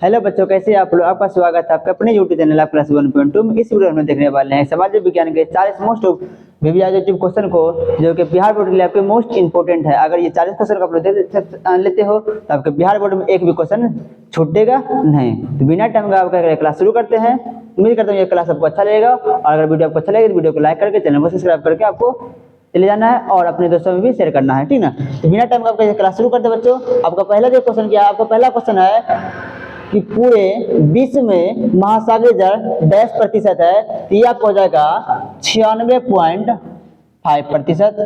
Hello बच्चों, कैसे आप लोग? आपका स्वागत है आपका अपने यूट्यूब चैनल आप क्लास 1.2 में। इस वीडियो में देखने वाले हैं समाज विज्ञान के 40 मोस्ट वीवीआईटिव क्वेश्चन को, जो कि बिहार बोर्ड के लिए आपके मोस्ट इंपोर्टेंट है। अगर ये 40 क्वेश्चन को आप लोग लेते हो तो आपके बिहार बोर्ड में एक भी क्वेश्चन छूटेगा नहीं। तो बिना टाइम का आपका क्लास शुरू करते हैं। उम्मीद करता हूँ ये क्लास आपको अच्छा लगेगा, और अगर वीडियो आपको अच्छा लगेगा तो वीडियो को लाइक करके चैनल को सब्सक्राइब करके आपको चले जाना है और अपने दोस्तों में भी शेयर करना है, ठीक ना। तो बिना टाइम का आपका क्लास शुरू करते हैं बच्चों। आपका पहला जो क्वेश्चन क्या है, आपका पहला क्वेश्चन है कि पूरे विश्व में महासागरीय जल 10% है, तो ये आपको हो जाएगा 96.5%।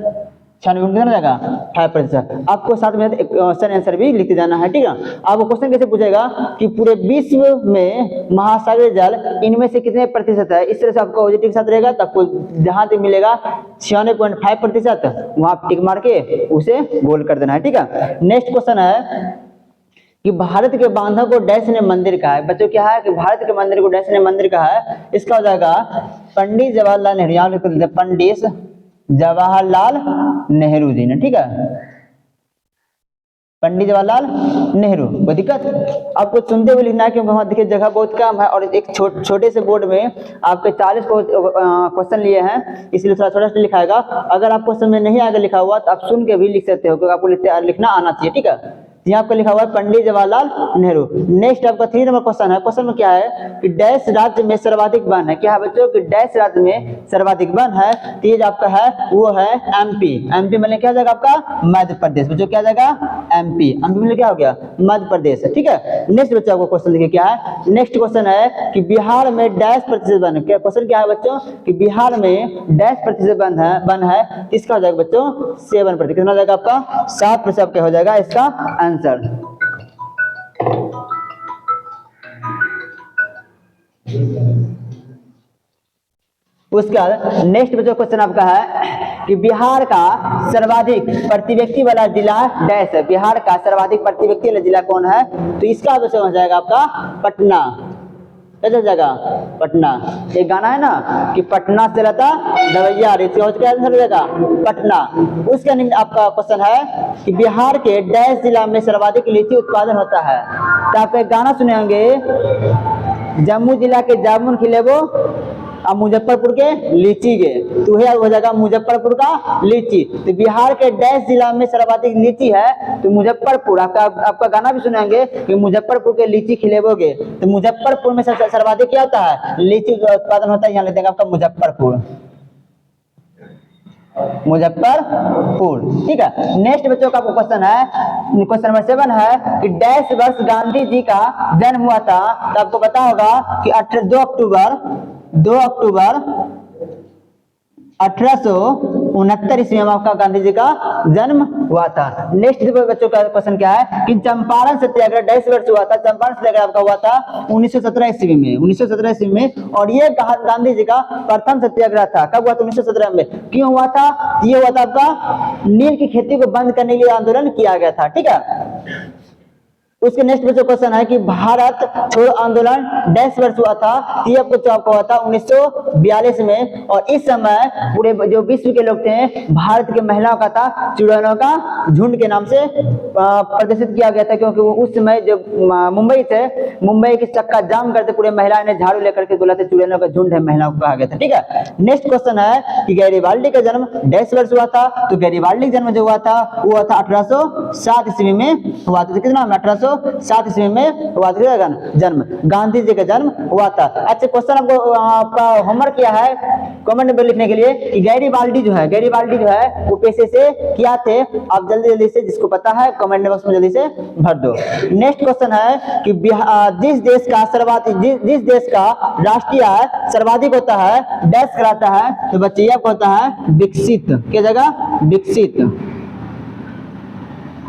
96 कितना हो जाएगा 5%। आपको साथ में क्वेश्चन आंसर भी लिखते जाना है, ठीक है। आपको क्वेश्चन कैसे पूछेगा कि पूरे विश्व में महासागरीय जल इनमें से कितने प्रतिशत है। इस तरह से आपको ऑब्जेक्टिव के साथ रहेगा, तो आपको जहां तक मिलेगा 96.5%, वहां आप टिक मार के उसे गोल कर देना है, ठीक है। नेक्स्ट क्वेश्चन है कि भारत के बांधों को डैश ने मंदिर कहा है। बच्चों क्या है कि भारत के मंदिर को डैश ने मंदिर कहा है। इसका हो जाएगा पंडित जवाहरलाल नेहरू। यहाँ लिख देते पंडित जवाहरलाल नेहरू जी ने, ठीक है। पंडित जवाहरलाल नेहरू। कोई दिक्कत? आपको सुनते हुए लिखना है, क्योंकि वहां देखिए जगह बहुत कम है और एक छोटे से बोर्ड में आपके 40 क्वेश्चन लिए हैं, इसलिए थोड़ा छोटा सा लिखाएगा। अगर आपको समझ नहीं आगे लिखा हुआ तो आप सुन के भी लिख सकते हो, क्योंकि आपको लिखना आना चाहिए, ठीक है। यहाँ आपका लिखा हुआ है पंडित जवाहरलाल नेहरू। नेक्स्ट आपका 3 नंबर क्वेश्चन है। क्वेश्चन में क्या है कि डैश राज्य में सर्वाधिक वन है। क्या है बच्चों कि डैश राज्य में सर्वाधिक वन है। तेज आपका है वो है एमपी। एमपी मतलब क्या हो जाएगा आपका मध्य प्रदेश। बच्चों क्या जाएगा एमपी। एमपी मतलब क्या हो गया मध्य प्रदेश, ठीक है। नेक्स्ट बच्चों आपको क्वेश्चन देखिए क्या है। नेक्स्ट क्वेश्चन है कि बिहार में डैश प्रतिशत वन है। क्या क्वेश्चन क्या है बच्चों कि बिहार में डैश प्रतिशत वन है। इसका हो जाएगा बच्चों 7%। कितना हो जाएगा आपका 7% आपका हो जाएगा इसका आंसर। उसके बाद नेक्स्ट बच्चों क्वेश्चन आपका है कि बिहार का सर्वाधिक प्रति व्यक्ति वाला जिला डैश है। बिहार का सर्वाधिक प्रति व्यक्ति वाला जिला कौन है। तो इसका बच्चों हो जाएगा आपका पटना। कैसे जाएगा पटना। एक गाना है ना कि पटना से रहता दवैया रे, क्या आंसर हो जाएगा पटना। उसका आपका क्वेश्चन है कि बिहार के डैश जिला में सर्वाधिक लीची उत्पादन होता है। तो आप एक गाना सुने होंगे, जम्मू जिला के जामुन खिलेबो और मुजफ्फरपुर के लीची के, तो यह हो जाएगा मुजफ्फरपुर का लीची। तो बिहार के डैश जिला में सर्वाधिक लीची है, तो मुजफ्फरपुर। आपका गाना भी सुनेंगे कि मुजफ्फरपुर के लीची खिलेबोगे, तो मुजफ्फरपुर में सर्वाधिक क्या होता है लीची उत्पादन होता है। यहाँ लिख देंगे आपका मुजफ्फरपुर। मुजफ्फरपुर, ठीक है। नेक्स्ट बच्चों का क्वेश्चन है, क्वेश्चन नंबर 7 है कि डैश वर्ष गांधी जी का जन्म हुआ था। तो आपको पता होगा कि 2 अक्टूबर 1869 ईस्वी में आपका गांधी जी का जन्म हुआ था। नेक्स्ट बच्चों का क्वेश्चन क्या है कि चंपारण सत्याग्रह डैश वर्ष हुआ था। चंपारण सत्याग्रह आपका हुआ था 1917 ईस्वी में। 1917 ईस्वी में, और ये गांधी जी का प्रथम सत्याग्रह था। कब हुआ था 1917 में। क्यों हुआ था, ये हुआ था आपका नील की खेती को बंद करने के लिए आंदोलन किया गया था, ठीक है। उसके नेक्स्ट बच्चों क्वेश्चन है कि भारत छोड़ो आंदोलन डैश वर्ष हुआ था। ये आपको हुआ था 1942 में, और इस समय पूरे जो विश्व के लोग थे, भारत के महिलाओं का था चुड़ैलों का झुंड के नाम से प्रदर्शित किया गया था, क्योंकि वो उस समय जो मुंबई थे, मुंबई की चक्का जाम करते पूरे महिलाएं ने झाड़ू लेकर के बोला था चुड़ैलों का झुंड है, महिलाओं को कहा गया था, ठीक है। नेक्स्ट क्वेश्चन है कि गैरीबाल्डी का जन्म डैश वर्ष हुआ था। तो गैरीबाल्डी जन्म जो हुआ था वो हुआ था 1807 ईस्वी में हुआ था। कितना 1807 ईस्वी में हुआ था जन्म, गांधी जी का जन्म हुआ था। अच्छा क्वेश्चन आपका होमवर्क किया है कमेंट में लिखने के लिए कि गैरीबाल्डी जो है वो पेशे से क्या थे। आप जल्दी से जिसको पता है कमेंट बॉक्स में जल्दी से भर दो। नेक्स्ट क्वेश्चन है कि जिस देश का राष्ट्रीय आय सर्वाधिक होता है डैश कराता है। तो बच्चे आपको होता है विकसित। क्या जगह विकसित।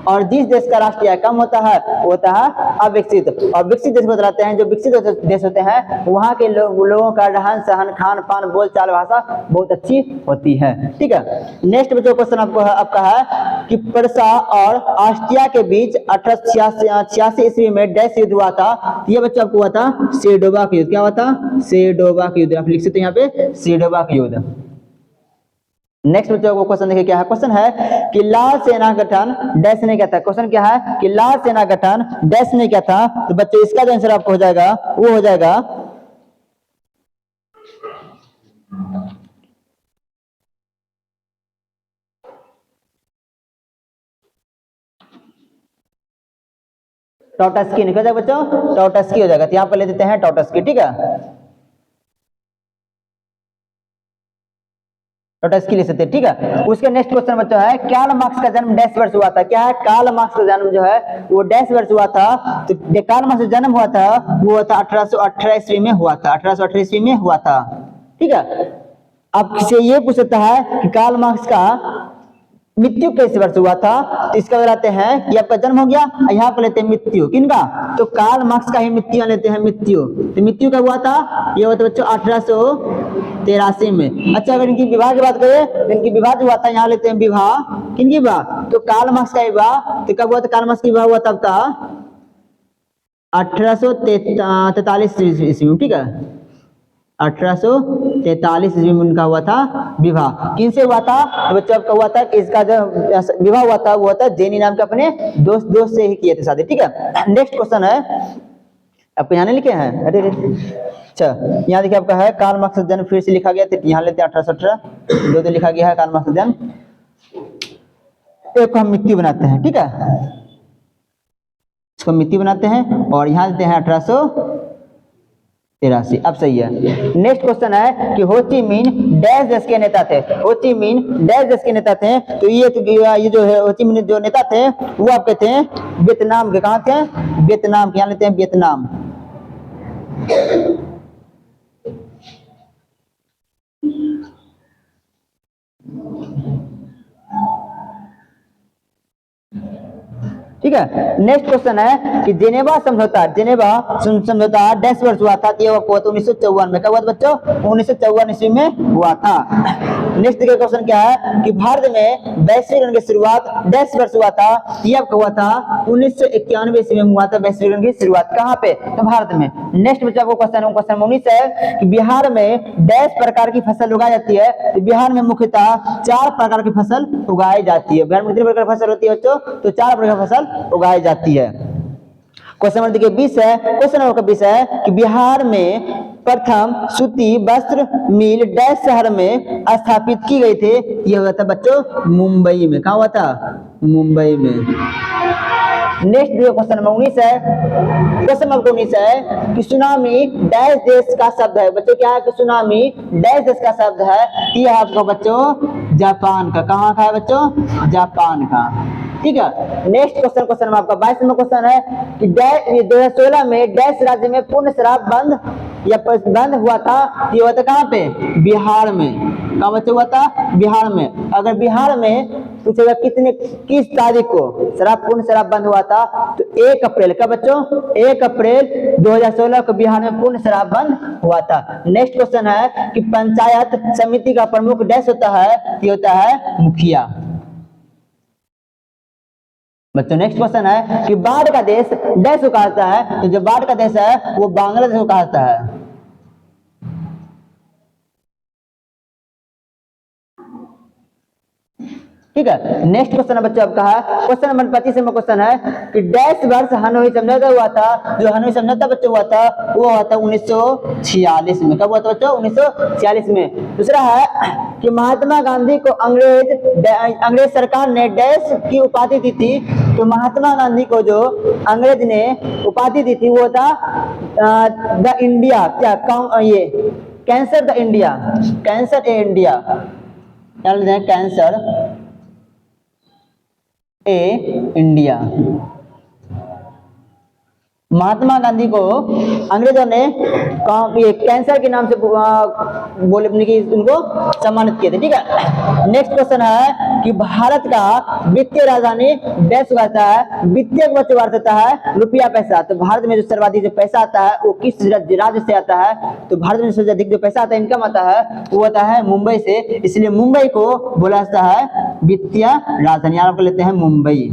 और जिस देश का राष्ट्रीय आय कम होता है वो होता है अविकसित। और विकसित देश को बताते हैं, जो विकसित देश होते हैं वहां के लोगों का रहन सहन खान पान बोलचाल भाषा बहुत अच्छी होती है, ठीक है। नेक्स्ट जो क्वेश्चन आपका है कि पर्सा और ऑस्ट्रिया के बीच 1886 ईस्वी में डैश युद्ध हुआ था। ये बच्चों आपको हुआ था सेडोवा का युद्ध। क्या हुआ था सेडोवा का युद्ध। आप लिख सकते हैं यहाँ पे सेडोवा का युद्ध। नेक्स्ट बच्चों को क्वेश्चन देखिए क्या है। क्वेश्चन है कि लाल सेना गठन डैश ने क्या था। क्वेश्चन क्या है कि लाल सेना गठन डैश ने क्या था। तो बच्चों इसका जो आंसर आपको हो जाएगा वो हो जाएगा टॉटस्की। निकल जाएगा बच्चों, टॉटस्की हो जाएगा। तो यहाँ पर ले देते हैं टॉटस्की, ठीक है, टॉटस्की ले सकते हैं, ठीक है। उसके नेक्स्ट क्वेश्चन बच्चों है कार्ल मार्क्स का जन्म डैश वर्ष हुआ था। क्या है, कार्ल मार्क्स का जन्म जो है वो डैश वर्ष हुआ था। तो कार्ल मार्क्स का जन्म हुआ था वो था 1818 ईस्वी में हुआ था, 1818 ईस्वी में हुआ था, ठीक है। अब किसी ये पूछ सकता है कि कार्ल मार्क्स का मृत्यु कैसे वर्ष हुआ था। तो इसका बताते हैं कि आपका जन्म हो गया, यहाँ पर लेते हैं मृत्यु किनका, तो कार्ल मार्क्स का ही मृत्यु लेते हैं मृत्यु। तो मृत्यु कब हुआ था, ये हुआ था बच्चों 1883 में। अच्छा अगर इनकी विवाह की बात करें तो इनकी विवाह जो हुआ था यहाँ लेते हैं विवाह, किनकी विवाह, तो कार्ल मार्क्स का विवाह। तो कब हुआ था, कार्ल मार्क्स का विवाह हुआ तब था 1843 ईस्वी में, ठीक है, 1843 ईस्वी में उनका हुआ था विवाह। किनसे हुआ था, तो बच्चों आपका हुआ था कि इसका जो विवाह हुआ था वो था जेनी नाम के अपने दोस्त से ही किए थे शादी, ठीक है। नेक्स्ट क्वेश्चन है, आपको यहाँ नहीं लिखे हैं, अरे अच्छा यहाँ देखिए आपका है कार्ल मार्क्स का जन्म फिर से लिखा गया, तो यहाँ लेते हैं 1818 दो लिखा गया है कार्ल मार्क्स का जन्म। एक को हम मृत्यु बनाते हैं, ठीक है, इसको मृत्यु बनाते हैं और यहाँ देते हैं 1883। अब सही है। नेक्स्ट क्वेश्चन है कि हो ची मिन डैश देश के नेता थे। हो ची मिन डैश देश के नेता थे। तो ये जो है हो ची मिन जो नेता थे वो आपके थे वियतनाम के, कहाँ थे, वियतनाम के, यहाँ लेते हैं वियतनाम। ठीक है। नेक्स्ट क्वेश्चन है कि जेनेवा समझौता, जेनेवा समझौता डैश वर्ष हुआ था, ये हुआ था 1954 में। कब हुआ था बच्चों, 1954 ईस्वी में हुआ था। नेक्स्ट क्वेश्चन क्या है कि भारत में वैश्वीकरण की शुरुआत डैश वर्ष हुआ था, ये आपका हुआ था 1991 ईस्वी में हुआ था वैश्वीकरण की शुरुआत, कहाँ पे, तो भारत में। नेक्स्ट बच्चा को क्वेश्चन 19 है कि बिहार में डैश प्रकार की फसल उगाई जाती है। तो बिहार में मुख्यतः 4 प्रकार की फसल उगाई जाती है। बिहार में कितने प्रकार की फसल होती है बच्चों, तो 4 प्रकार की फसल उगाई जाती है। क्वेश्चन नंबर देखिए 20 है, क्वेश्चन नंबर 20 है कि बिहार में प्रथम सूती वस्त्र मिल डैश शहर में स्थापित की गई थी, यह हुआ था बच्चों मुंबई में। कहाँ हुआ था, मुंबई में। नेक्स्ट क्वेश्चन नंबर 19 है, क्वेश्चन नंबर 19 है कि सुनामी डैश देश का शब्द है। बच्चों क्या है कि सुनामी डैश देश का शब्द है, ये आपको बच्चों जापान का, कहाँ का है बच्चों, जापान का, ठीक है। नेक्स्ट क्वेश्चन, क्वेश्चन में आपका 22 नंबर क्वेश्चन है कि 2016 में डैश राज्य में पूर्ण शराब बंद या बंद हुआ था, ये हुआ था कहाँ पे, बिहार में। कहाँ बच्चे हुआ था, बिहार में। अगर बिहार में पूछेगा किस तारीख को पूर्ण शराब बंद हुआ था, तो 1 अप्रैल का बच्चों, 1 अप्रैल 2016 को बिहार में पूर्ण शराब बंद हुआ था। नेक्स्ट क्वेश्चन है कि पंचायत समिति का प्रमुख डैश होता है, ये होता है मुखिया। बच्चों नेक्स्ट क्वेश्चन है कि बाढ़ का देश डैश को कहता है, तो जो बाढ़ का देश है वो बांग्लादेश को कहता है। ठीक है। नेक्स्ट क्वेश्चन बच्चों आपका है क्वेश्चन नंबर 25 में क्वेश्चन है कि डैश वर्ष हनोई समझौता हुआ था। जो हनोई समझौता बच्चों हुआ था वो हुआ था 1946 में। कब हुआ था बच्चों, 1946 में। दूसरा है कि महात्मा गांधी को अंग्रेज सरकार ने डैश की उपाधि दी थी। तो महात्मा गांधी को जो अंग्रेज ने उपाधि दी थी वो था द इंडिया, क्या ये cancer the India, cancer a India, cancer a India. Mahatma Gandhi को अंग्रेजों ने ये कैंसर के नाम से बोले कि उनको सम्मानित किए थे। ठीक है। नेक्स्ट क्वेश्चन है कि भारत का वित्तीय राजधानी डैश कहता है, वित्तीय बच्चों होता है रुपया पैसा। तो भारत में जो सर्वाधिक जो पैसा आता है वो किस राज्य से आता है, तो भारत में सबसे अधिक जो पैसा आता है, इनकम आता है, वो आता है मुंबई से। इसलिए मुंबई को बोला जाता है वित्तीय राजधानी। आपको लेते हैं मुंबई।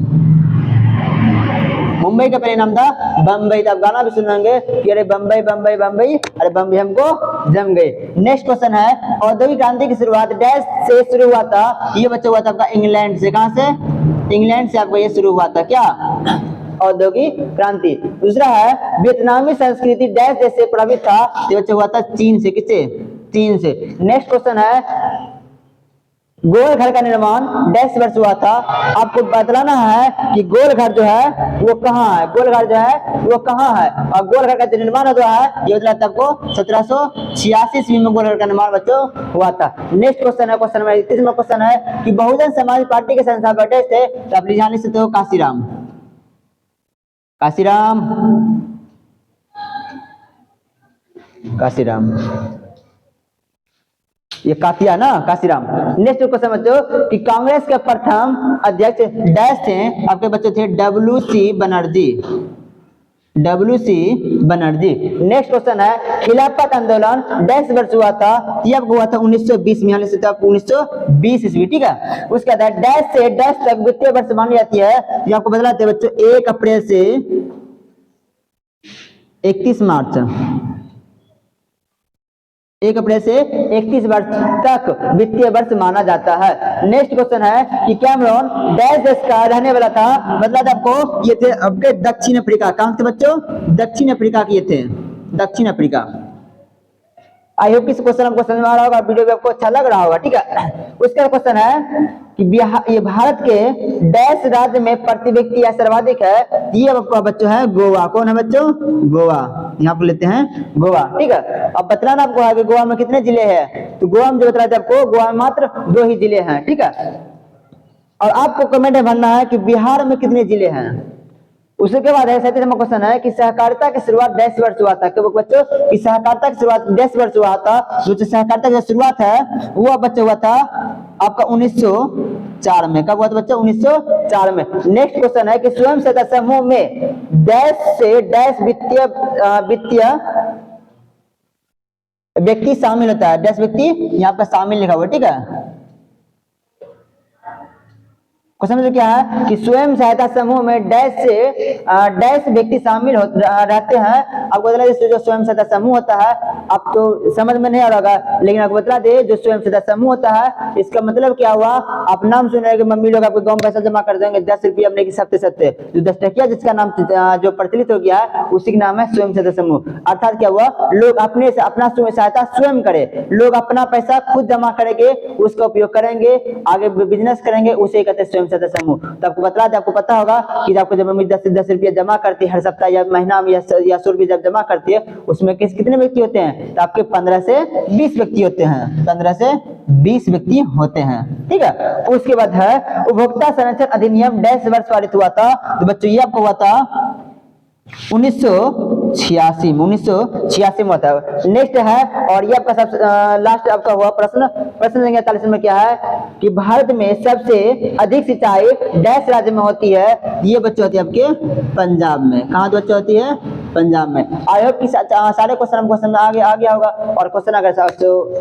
मुंबई का पहले नाम था बम्बई। तो आप गाना भी सुनेंगे कि अरे बम्बई बम्बई बम्बई, अरे बम्बई हमको जम गए। नेक्स्ट क्वेश्चन है औद्योगिक क्रांति की शुरुआत डैश से शुरू हुआ था। ये बच्चा हुआ था आपका इंग्लैंड से। कहां से? इंग्लैंड से आपको ये शुरू हुआ था क्या? औद्योगिक क्रांति। दूसरा है वियतनामी संस्कृति डैश देश से प्रभावित था। ये बच्चा हुआ था चीन से। किससे? चीन से। नेक्स्ट क्वेश्चन है गोल घर का निर्माण डैश वर्ष हुआ था। आपको बतलाना है कि गोल घर जो है वो कहाँ है, गोल घर जो है वो कहाँ है, और गोल घर का जो निर्माण जो है ये बतलाता आपको 1786 ईस्वी में गोल घर का निर्माण बच्चों हुआ था। नेक्स्ट क्वेश्चन है, क्वेश्चन नंबर 31 में क्वेश्चन है कि बहुजन समाज पार्टी के संस्थापक थे। तो आप जान सकते हो काशीराम। काशीराम, काशीराम, ये कातिया ना, काशीराम। नेक्स्ट क्वेश्चन बच्चों कि कांग्रेस के प्रथम अध्यक्ष डैश थे। आपके बच्चे थे WC Banerjee. WC Banerjee. Next question है खिलाफत आंदोलन डैश वर्ष हुआ था। ये आपको हुआ था 1920 में। यहाँ से आपको 1920 ईस्वी, ठीक है। उसके बाद डैश से डैश तक वित्तीय वर्ष मानी जाती है। ये आपको बदलाते हैं बच्चों 1 अप्रैल से 31 मार्च, 1 अप्रैल से 31 वर्ष तक वित्तीय वर्ष माना जाता है। नेक्स्ट क्वेश्चन है कि कैमरून डैश देश का रहने वाला था। मतलब आपको ये थे आपके दक्षिण अफ्रीका। कहां थे बच्चों? दक्षिण अफ्रीका के ये थे, दक्षिण अफ्रीका। आई होप इस क्वेश्चन आपको समझ में आ रहा होगा, वीडियो भी आपको अच्छा लग रहा होगा, ठीक है। उसका क्वेश्चन है कि ये भारत के डैश राज्य में प्रति व्यक्ति या सर्वाधिक है। ये आपका बच्चों है गोवा। कौन है बच्चों? गोवा। यहाँ पर लेते हैं गोवा, ठीक है। अब बतलाना आपको है कि गोवा में कितने जिले हैं। तो गोवा में जो बतलाते आपको गोवा में मात्र 2 ही जिले हैं, ठीक है। और आपको कमेंट में भरना है कि बिहार में कितने जिले हैं। उसके बाद है 37वां क्वेश्चन है कि सहकारिता की शुरुआत डैश वर्ष हुआ था। क्यों बच्चों कि सहकारिता की शुरुआत डैश वर्ष हुआ था। जो सहकारिता की शुरुआत है वो बच्चों हुआ था आपका 1904 में। कब हुआ था बच्चों? 1904 में। नेक्स्ट क्वेश्चन है कि स्वयं सहायता समूह में डैश से डैश वित्तीय व्यक्ति शामिल होता है। डैश व्यक्ति यहाँ पर शामिल लिखा हुआ, ठीक है। क्वेश्चन क्या है कि स्वयं सहायता समूह में डैश से डैश व्यक्ति शामिल रहते हैं। आपको बता दें जो स्वयं सहायता समूह होता है, आप तो समझ में नहीं आ रहा होगा, लेकिन आपको बता दे जो स्वयं सहायता समूह होता है इसका मतलब क्या हुआ। आप नाम सुन रहे कि मम्मी लोग आपके गांव में पैसा जमा कर देंगे 10 रुपया अपने सप्ते सप्ते। जो 10 टकिया जिसका नाम जो प्रचलित हो गया है उसी का नाम है स्वयं सहायता समूह। अर्थात क्या हुआ, लोग अपने से अपना सहायता स्वयं करे, लोग अपना पैसा खुद जमा करेंगे, उसका उपयोग करेंगे, आगे बिजनेस करेंगे, उसे कहते हैं स्वयं सहायता समूह। तो आपको बता दें, आपको पता होगा कि आपको जब मम्मी 10 से 10 रुपया जमा करती है हर सप्ताह या महीना में या 100 रुपया जब जमा करती है उसमें कितने व्यक्ति होते हैं। तो आपके 15 से 20 व्यक्ति होते हैं, 15 से 20 व्यक्ति होते हैं, ठीक है। उसके बाद है उपभोक्ता संरक्षण अधिनियम डैश वर्ष पारित हुआ था। तो बच्चों ये आपको हुआ था 1986 में, 1986 में होता है। नेक्स्ट है और ये आपका सबसे लास्ट आपका हुआ प्रश्न संख्या 43 में क्या है कि भारत में सबसे अधिक सिंचाई डैश राज्य में होती है। ये बच्चे होती है आपके पंजाब में। कहाँ बच्चे होती है? पंजाब में। आई होप कि सारे क्वेश्चन हमको समझ आ गया होगा। और क्वेश्चन अगर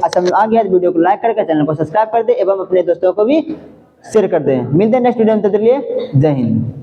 समझ आ गया तो वीडियो को लाइक करके चैनल को सब्सक्राइब कर दे एवं अपने दोस्तों को भी शेयर कर दें। मिलते हैं नेक्स्ट वीडियो में, तब तक के लिए जय हिंद।